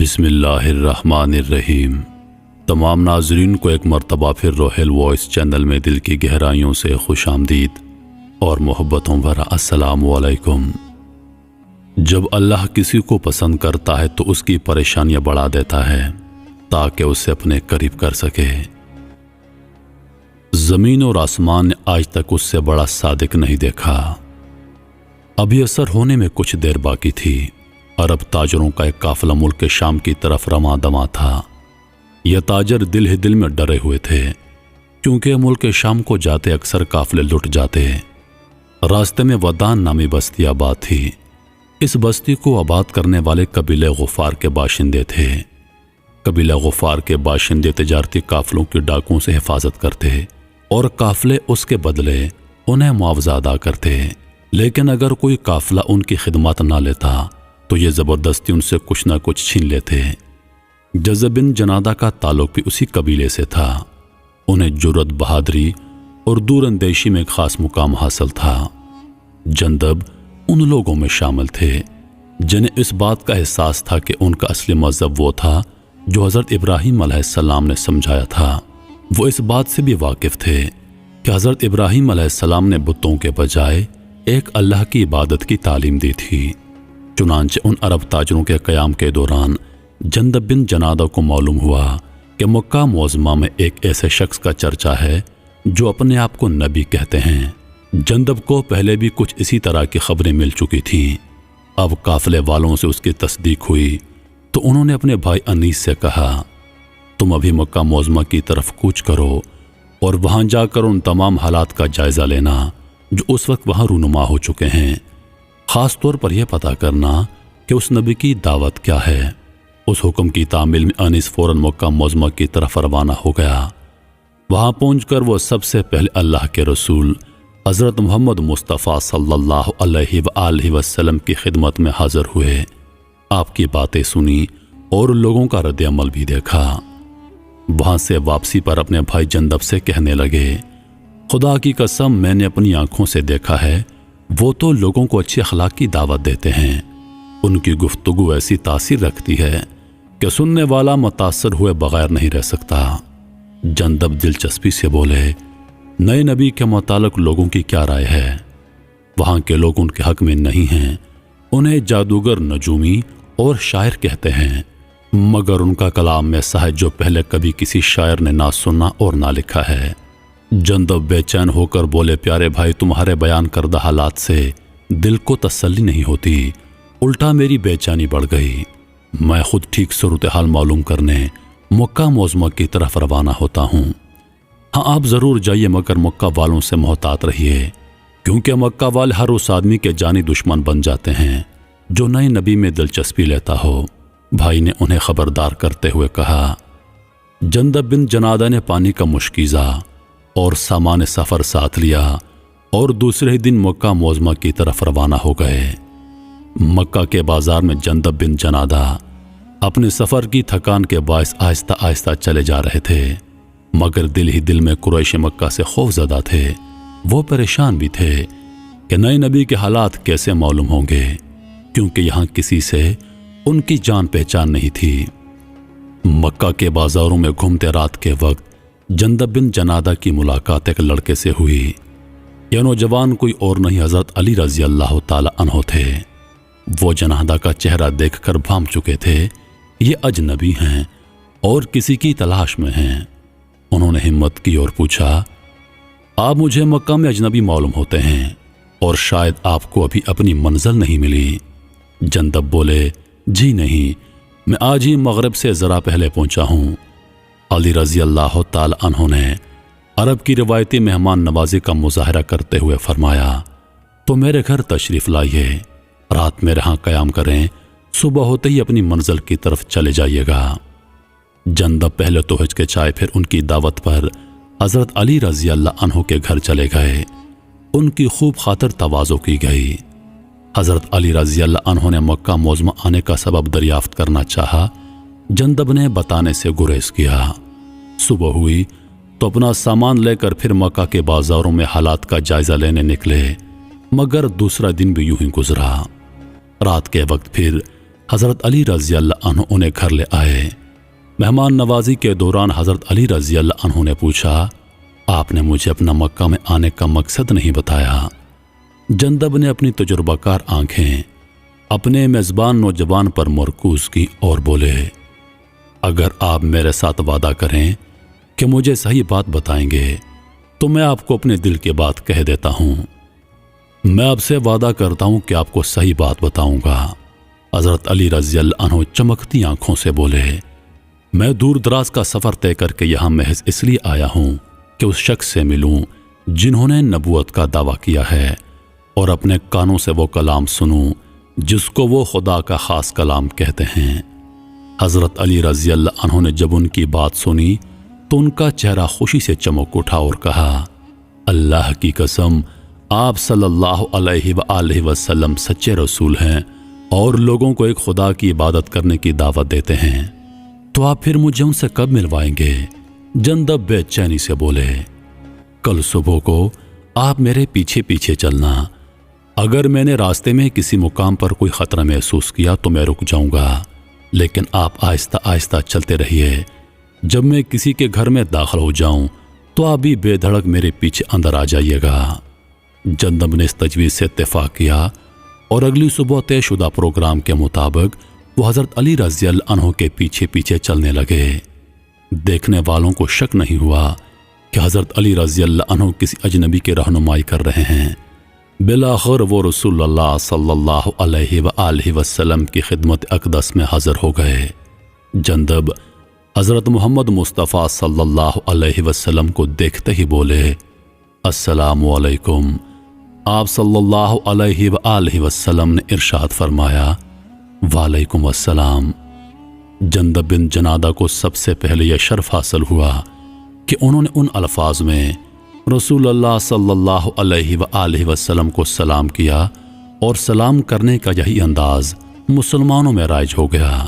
بسم اللہ الرحمن الرحیم۔ تمام ناظرین کو ایک مرتبہ پھر روحیل وائس چینل میں دل کی گہرائیوں سے خوش آمدید اور محبتوں بھرا السلام علیکم۔ جب اللہ کسی کو پسند کرتا ہے تو اس کی پریشانیاں بڑھا دیتا ہے تاکہ اسے اپنے قریب کر سکے۔ زمین اور آسمان نے آج تک اس سے بڑا صادق نہیں دیکھا۔ ابھی اثر ہونے میں کچھ دیر باقی تھی۔ عرب تاجروں کا ایک قافلہ ملک شام کی طرف رواں دواں تھا۔ یہ تاجر دل ہی دل میں ڈرے ہوئے تھے کیونکہ ملک شام کو جاتے اکثر قافلے لٹ جاتے۔ راستے میں ودان نامی بستی آباد تھی۔ اس بستی کو آباد کرنے والے قبیلہ غفار کے باشندے تھے۔ قبیلہ غفار کے باشندے تجارتی قافلوں کی ڈاکوں سے حفاظت کرتے اور قافلے اس کے بدلے انہیں معاوضہ ادا کرتے، لیکن اگر کوئی قافلہ ان کی خدمات نہ لیتا تو یہ زبردستی ان سے کچھ نہ کچھ چھین لیتے۔ جذب بن جنادہ کا تعلق بھی اسی قبیلے سے تھا۔ انہیں جرأت، بہادری اور دور اندیشی میں ایک خاص مقام حاصل تھا۔ جندب ان لوگوں میں شامل تھے جنہیں اس بات کا احساس تھا کہ ان کا اصلی مذہب وہ تھا جو حضرت ابراہیم علیہ السلام نے سمجھایا تھا۔ وہ اس بات سے بھی واقف تھے کہ حضرت ابراہیم علیہ السلام نے بتوں کے بجائے ایک اللہ کی عبادت کی تعلیم دی تھی۔ چنانچہ ان عرب تاجروں کے قیام کے دوران جندب بن جنادہ کو معلوم ہوا کہ مکہ معظمہ میں ایک ایسے شخص کا چرچا ہے جو اپنے آپ کو نبی کہتے ہیں۔ جندب کو پہلے بھی کچھ اسی طرح کی خبریں مل چکی تھیں۔ اب قافلے والوں سے اس کی تصدیق ہوئی تو انہوں نے اپنے بھائی انیس سے کہا، تم ابھی مکہ معظمہ کی طرف کوچ کرو اور وہاں جا کر ان تمام حالات کا جائزہ لینا جو اس وقت وہاں رونما ہو چکے ہیں۔ خاص طور پر یہ پتہ کرنا کہ اس نبی کی دعوت کیا ہے۔ اس حکم کی تعمیل میں انیس فوراً مکہ معظمہ کی طرف روانہ ہو گیا۔ وہاں پہنچ کر وہ سب سے پہلے اللہ کے رسول حضرت محمد مصطفیٰ صلی اللہ علیہ وآلہ وسلم کی خدمت میں حاضر ہوئے۔ آپ کی باتیں سنی اور لوگوں کا رد عمل بھی دیکھا۔ وہاں سے واپسی پر اپنے بھائی جندب سے کہنے لگے، خدا کی قسم میں نے اپنی آنکھوں سے دیکھا ہے، وہ تو لوگوں کو اچھی اخلاق کی دعوت دیتے ہیں۔ ان کی گفتگو ایسی تاثیر رکھتی ہے کہ سننے والا متاثر ہوئے بغیر نہیں رہ سکتا۔ جندب دلچسپی سے بولے، نئے نبی کے متعلق لوگوں کی کیا رائے ہے؟ وہاں کے لوگ ان کے حق میں نہیں ہیں۔ انہیں جادوگر، نجومی اور شاعر کہتے ہیں، مگر ان کا کلام ایسا ہے جو پہلے کبھی کسی شاعر نے نہ سنا اور نہ لکھا ہے۔ جندب بے چین ہو کر بولے، پیارے بھائی، تمہارے بیان کردہ حالات سے دل کو تسلی نہیں ہوتی، الٹا میری بے چینی بڑھ گئی۔ میں خود ٹھیک صورتحال معلوم کرنے مکہ معظمہ کی طرف روانہ ہوتا ہوں۔ ہاں، آپ ضرور جائیے، مگر مکہ والوں سے محتاط رہیے، کیونکہ مکہ والے ہر اس آدمی کے جانی دشمن بن جاتے ہیں جو نئے نبی میں دلچسپی لیتا ہو۔ بھائی نے انہیں خبردار کرتے ہوئے کہا۔ جندب بن جنادہ نے پانی کا مشکیزہ اور سامان سفر ساتھ لیا اور دوسرے دن مکہ معظمہ کی طرف روانہ ہو گئے۔ مکہ کے بازار میں جندب بن جنادہ اپنے سفر کی تھکان کے باعث آہستہ آہستہ چلے جا رہے تھے، مگر دل ہی دل میں قریش مکہ سے خوف زدہ تھے۔ وہ پریشان بھی تھے کہ نئے نبی کے حالات کیسے معلوم ہوں گے، کیونکہ یہاں کسی سے ان کی جان پہچان نہیں تھی۔ مکہ کے بازاروں میں گھومتے رات کے وقت جندب بن جنادہ کی ملاقات ایک لڑکے سے ہوئی۔ یہ نوجوان کوئی اور نہیں، حضرت علی رضی اللہ تعالی عنہ تھے۔ وہ جنادہ کا چہرہ دیکھ کر بھانپ چکے تھے، یہ اجنبی ہیں اور کسی کی تلاش میں ہیں۔ انہوں نے ہمت کی اور پوچھا، آپ مجھے مکہ میں اجنبی معلوم ہوتے ہیں اور شاید آپ کو ابھی اپنی منزل نہیں ملی۔ جندب بولے، جی نہیں، میں آج ہی مغرب سے ذرا پہلے پہنچا ہوں۔ علی رضی اللہ تعالی عنہ نے عرب کی روایتی مہمان نوازی کا مظاہرہ کرتے ہوئے فرمایا، تو میرے گھر تشریف لائیے، رات میں یہاں قیام کریں، صبح ہوتے ہی اپنی منزل کی طرف چلے جائیے گا۔ جندب پہلے تو ہچکچائے، پھر ان کی دعوت پر حضرت علی رضی اللہ عنہ کے گھر چلے گئے۔ ان کی خوب خاطر تواضع کی گئی۔ حضرت علی رضی اللہ عنہ نے مکہ معظمہ آنے کا سبب دریافت کرنا چاہا، جندب نے بتانے سے گریز کیا۔ صبح ہوئی تو اپنا سامان لے کر پھر مکہ کے بازاروں میں حالات کا جائزہ لینے نکلے، مگر دوسرا دن بھی یوں ہی گزرا۔ رات کے وقت پھر حضرت علی رضی اللہ عنہ انہیں گھر لے آئے۔ مہمان نوازی کے دوران حضرت علی رضی اللہ عنہ نے پوچھا، آپ نے مجھے اپنا مکہ میں آنے کا مقصد نہیں بتایا۔ جندب نے اپنی تجربہ کار آنکھیں اپنے میزبان نوجوان پر مرکوز کی اور بولے، اگر آپ میرے ساتھ وعدہ کریں کہ مجھے صحیح بات بتائیں گے تو میں آپ کو اپنے دل کی بات کہہ دیتا ہوں۔ میں آپ سے وعدہ کرتا ہوں کہ آپ کو صحیح بات بتاؤں گا۔ حضرت علی رضی اللہ عنہ چمکتی آنکھوں سے بولے، میں دور دراز کا سفر طے کر کے یہاں محض اس لیے آیا ہوں کہ اس شخص سے ملوں جنہوں نے نبوت کا دعویٰ کیا ہے، اور اپنے کانوں سے وہ کلام سنوں جس کو وہ خدا کا خاص کلام کہتے ہیں۔ حضرت علی رضی اللہ عنہ نے جب ان کی بات سنی تو ان کا چہرہ خوشی سے چمک اٹھا اور کہا، اللہ کی قسم، آپ صلی اللہ علیہ وآلہ وسلم سچے رسول ہیں اور لوگوں کو ایک خدا کی عبادت کرنے کی دعوت دیتے ہیں، تو آپ پھر مجھے ان سے کب ملوائیں گے؟ جندب بے چینی سے بولے، کل صبح کو آپ میرے پیچھے پیچھے چلنا۔ اگر میں نے راستے میں کسی مقام پر کوئی خطرہ محسوس کیا تو میں رک جاؤں گا، لیکن آپ آہستہ آہستہ چلتے رہیے۔ جب میں کسی کے گھر میں داخل ہو جاؤں تو آپ بھی بے دھڑک میرے پیچھے اندر آ جائیے گا۔ جندب نے اس تجویز سے اتفاق کیا اور اگلی صبح طے شدہ پروگرام کے مطابق وہ حضرت علی رضی اللہ عنہ کے پیچھے پیچھے چلنے لگے۔ دیکھنے والوں کو شک نہیں ہوا کہ حضرت علی رضی اللہ عنہ کسی اجنبی کی رہنمائی کر رہے ہیں۔ بالآخر وہ رسول اللہ صلی اللہ علیہ وآلہ وسلم کی خدمت اقدس میں حاضر ہو گئے۔ جندب حضرت محمد مصطفیٰ صلی اللہ علیہ وسلم کو دیکھتے ہی بولے، السلام علیکم۔ آپ صلی اللہ علیہ وآلہ وسلم نے ارشاد فرمایا، وعلیکم السلام۔ جندب بن جنادہ کو سب سے پہلے یہ شرف حاصل ہوا کہ انہوں نے ان الفاظ میں رسول اللہ صلی اللہ علیہ وآلہ وسلم کو سلام کیا، اور سلام کرنے کا یہی انداز مسلمانوں میں رائج ہو گیا۔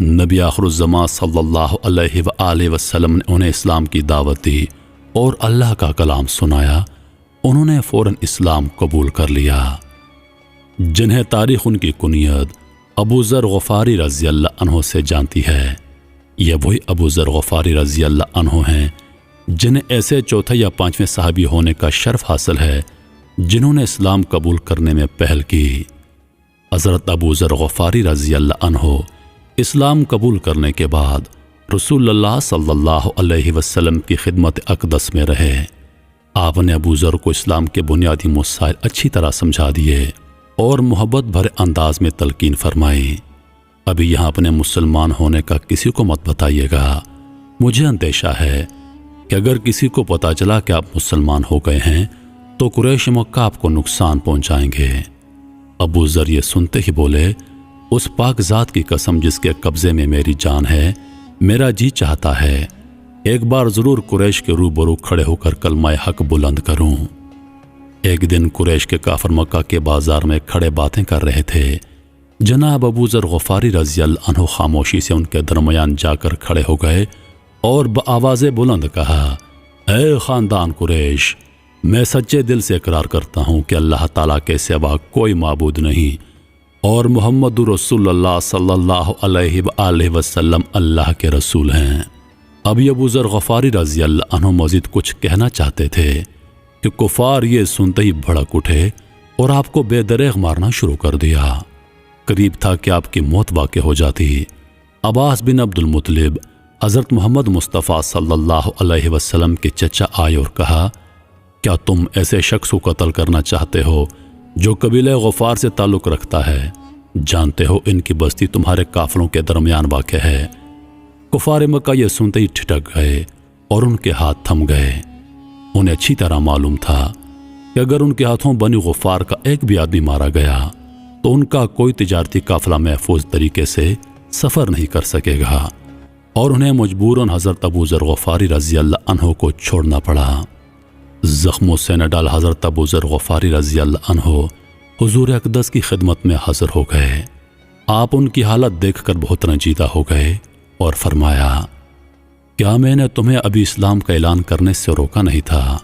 نبی آخر الزماں صلی اللہ علیہ وآلہ وسلم نے انہیں اسلام کی دعوت دی اور اللہ کا کلام سنایا۔ انہوں نے فوراً اسلام قبول کر لیا۔ جنہیں تاریخ ان کی کنیت ابو ذر غفاری رضی اللہ عنہ سے جانتی ہے، یہ وہی ابو ذر غفاری رضی اللہ عنہ ہیں جنہیں ایسے چوتھے یا پانچویں صحابی ہونے کا شرف حاصل ہے جنہوں نے اسلام قبول کرنے میں پہل کی۔ حضرت ابو ذر غفاری رضی اللہ عنہ اسلام قبول کرنے کے بعد رسول اللہ صلی اللہ علیہ وسلم کی خدمت اقدس میں رہے۔ آپ نے ابو ذر کو اسلام کے بنیادی مسائل اچھی طرح سمجھا دیے اور محبت بھرے انداز میں تلقین فرمائی۔ ابھی یہاں اپنے مسلمان ہونے کا کسی کو مت بتائیے گا، مجھے اندیشہ ہے کہ اگر کسی کو پتا چلا کہ آپ مسلمان ہو گئے ہیں تو قریش مکہ آپ کو نقصان پہنچائیں گے۔ ابو ذر یہ سنتے ہی بولے، اس پاک ذات کی قسم جس کے قبضے میں میری جان ہے، میرا جی چاہتا ہے ایک بار ضرور قریش کے روبرو کھڑے ہو کر کلمہ حق بلند کروں۔ ایک دن قریش کے کافر مکہ کے بازار میں کھڑے باتیں کر رہے تھے۔ جناب ابو ذر غفاری رضی اللہ عنہ خاموشی سے ان کے درمیان جا کر کھڑے ہو گئے اور بآواز بلند کہا، اے خاندان قریش، میں سچے دل سے اقرار کرتا ہوں کہ اللہ تعالیٰ کے سوا کوئی معبود نہیں اور محمد رسول اللہ صلی اللہ علیہ وآلہ وسلم اللہ کے رسول ہیں۔ اب ابو ذر غفاری رضی اللہ عنہ مزید کچھ کہنا چاہتے تھے کہ کفار یہ سنتے ہی بھڑک اٹھے اور آپ کو بے دریغ مارنا شروع کر دیا۔ قریب تھا کہ آپ کی موت واقع ہو جاتی۔ عباس بن عبد المطلب حضرت محمد مصطفیٰ صلی اللہ علیہ وسلم کے چچا آئے اور کہا، کیا تم ایسے شخص کو قتل کرنا چاہتے ہو جو قبیلہ غفار سے تعلق رکھتا ہے؟ جانتے ہو ان کی بستی تمہارے قافلوں کے درمیان واقع ہے۔ کفار مکہ یہ سنتے ہی ٹھٹک گئے اور ان کے ہاتھ تھم گئے۔ انہیں اچھی طرح معلوم تھا کہ اگر ان کے ہاتھوں بنی غفار کا ایک بھی آدمی مارا گیا تو ان کا کوئی تجارتی قافلہ محفوظ طریقے سے سفر نہیں کر سکے گا، اور انہیں مجبوراً حضرت ابو ذر غفاری رضی اللہ عنہ کو چھوڑنا پڑا۔ زخموں سے نڈال حضرت ابو ذر غفاری رضی اللہ عنہ حضور اقدس کی خدمت میں حاضر ہو گئے۔ آپ ان کی حالت دیکھ کر بہت رنجیدہ ہو گئے اور فرمایا، کیا میں نے تمہیں ابھی اسلام کا اعلان کرنے سے روکا نہیں تھا؟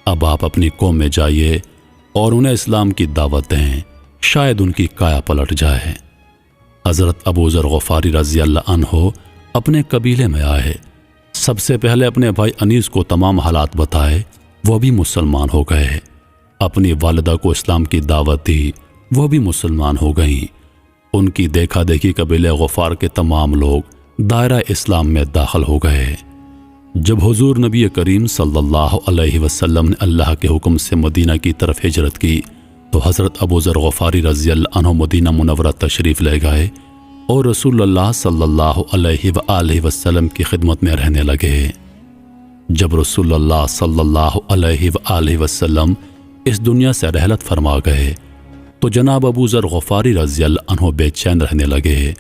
اب آپ اپنی قوم میں جائیے اور انہیں اسلام کی دعوت دیں، شاید ان کی کایا پلٹ جائے۔ حضرت ابو ذر غفاری رضی اللہ عنہ اپنے قبیلے میں آئے۔ سب سے پہلے اپنے بھائی انیس کو تمام حالات بتائے، وہ بھی مسلمان ہو گئے۔ اپنی والدہ کو اسلام کی دعوت دی، وہ بھی مسلمان ہو گئیں۔ ان کی دیکھا دیکھی قبیلے غفار کے تمام لوگ دائرہ اسلام میں داخل ہو گئے۔ جب حضور نبی کریم صلی اللہ علیہ وسلم نے اللہ کے حکم سے مدینہ کی طرف ہجرت کی تو حضرت ابو ذر غفاری رضی اللہ عنہ مدینہ منورہ تشریف لے گئے اور رسول اللہ صلی اللہ علیہ وآلہ وسلم کی خدمت میں رہنے لگے۔ جب رسول اللہ صلی اللہ علیہ وآلہ وسلم اس دنیا سے رحلت فرما گئے تو جناب ابو ذر غفاری رضی اللہ عنہ بے چین رہنے لگے،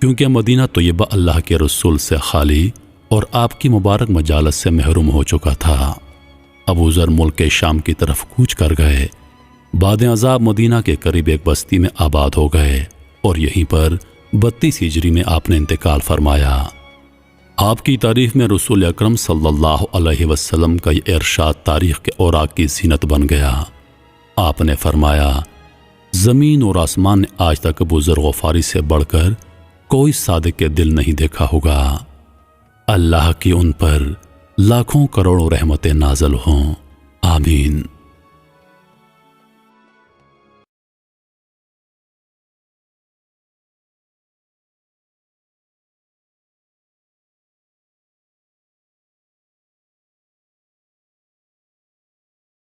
کیونکہ مدینہ طیبہ اللہ کے رسول سے خالی اور آپ کی مبارک مجالس سے محروم ہو چکا تھا۔ ابو ذر ملک شام کی طرف کوچ کر گئے۔ بعد عذاب مدینہ کے قریب ایک بستی میں آباد ہو گئے اور یہیں پر 32 ہجری میں آپ نے انتقال فرمایا۔ آپ کی تعریف میں رسول اکرم صلی اللہ علیہ وسلم کا یہ ارشاد تاریخ کے اوراق کی زینت بن گیا۔ آپ نے فرمایا، زمین اور آسمان نے آج تک ابو ذر غفاری سے بڑھ کر کوئی صادق کے دل نہیں دیکھا ہوگا۔ اللہ کی ان پر لاکھوں کروڑوں رحمتیں نازل ہوں، آمین۔